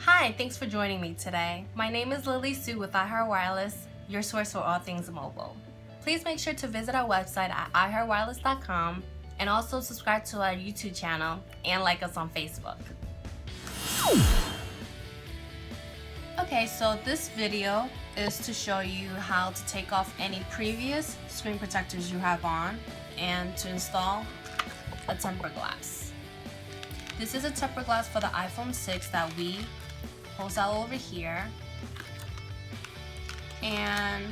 Hi, thanks for joining me today. My name is Lily Sue with iHeartWireless, your source for all things mobile. Please make sure to visit our website at iHeartWireless.com and also subscribe to our YouTube channel and like us on Facebook. Okay, so this video is to show you how to take off any previous screen protectors you have on and to install a temper glass. This is a temper glass for the iPhone 6 that we post out over here. And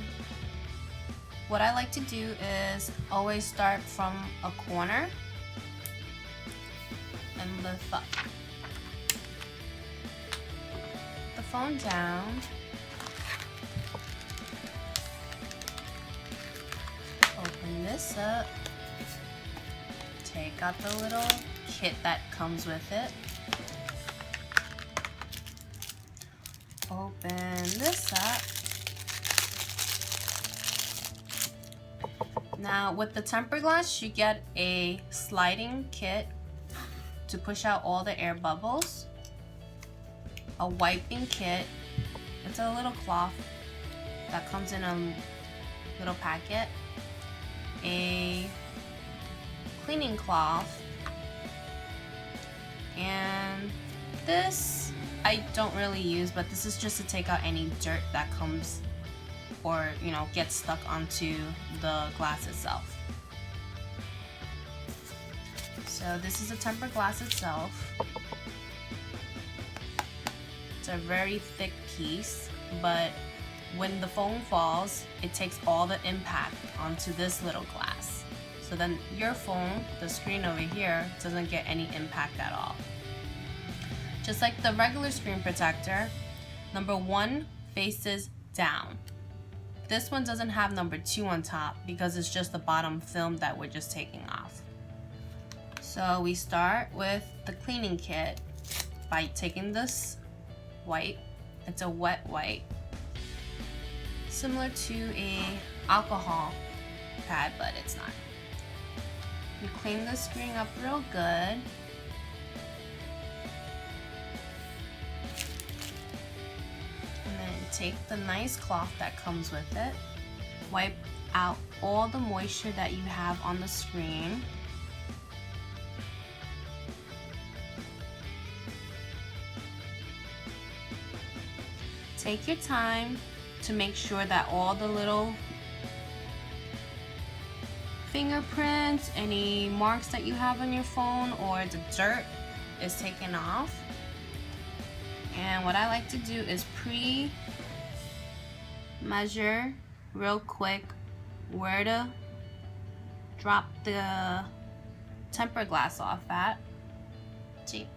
what I like to do is always start from a corner and lift up. Put the phone down. Open this up. Take out the little kit that comes with it. Open this up. Now with the temper glass, you get a sliding kit to push out all the air bubbles, a wiping kit, it's a little cloth that comes in a little packet, a cleaning cloth, and this I don't really use, but this is just to take out any dirt that comes or gets stuck onto the glass itself. So this is a temper glass itself. It's a very thick piece, but when the phone falls, it takes all the impact onto this little glass. So then your phone, the screen over here, doesn't get any impact at all. Just like the regular screen protector, number 1 faces down. This one doesn't have number 2 on top because it's just the bottom film that we're just taking off. So we start with the cleaning kit by taking this wipe. It's a wet wipe, similar to a alcohol pad, but it's not. You clean the screen up real good. Take the nice cloth that comes with it, wipe out all the moisture that you have on the screen. Take your time to make sure that all the little fingerprints, any marks that you have on your phone, or the dirt is taken off. And what I like to do is measure real quick where to drop the temper glass off at. See?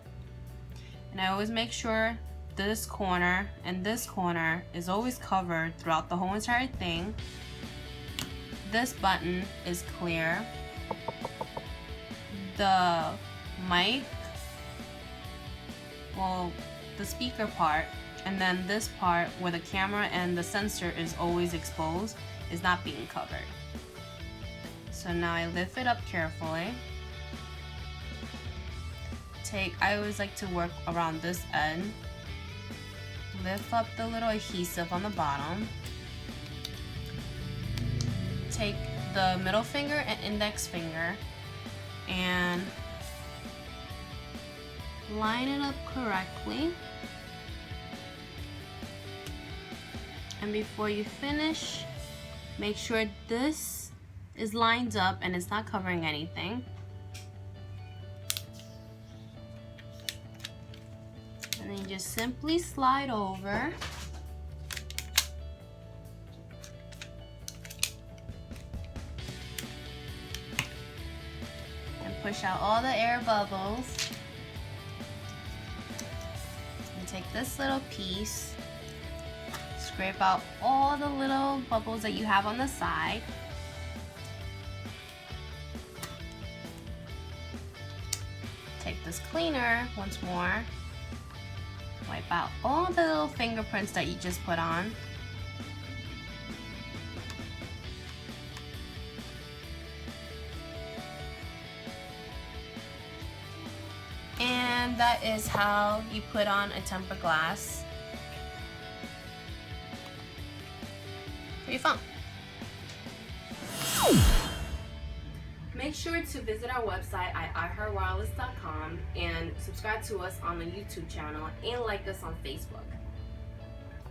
And I always make sure this corner and this corner is always covered throughout the whole entire thing. This button is clear. The mic, the speaker part, and then this part where the camera and the sensor is always exposed is not being covered. So now I lift it up carefully. I always like to work around this end. Lift up the little adhesive on the bottom. Take the middle finger and index finger and line it up correctly. And before you finish, make sure this is lined up and it's not covering anything. And then you just simply slide over. And push out all the air bubbles. And take this little piece. Scrape out all the little bubbles that you have on the side. Take this cleaner once more. Wipe out all the little fingerprints that you just put on. And that is how you put on a tempered glass for your phone. Make sure to visit our website at iHeartWireless.com and subscribe to us on the YouTube channel and like us on Facebook.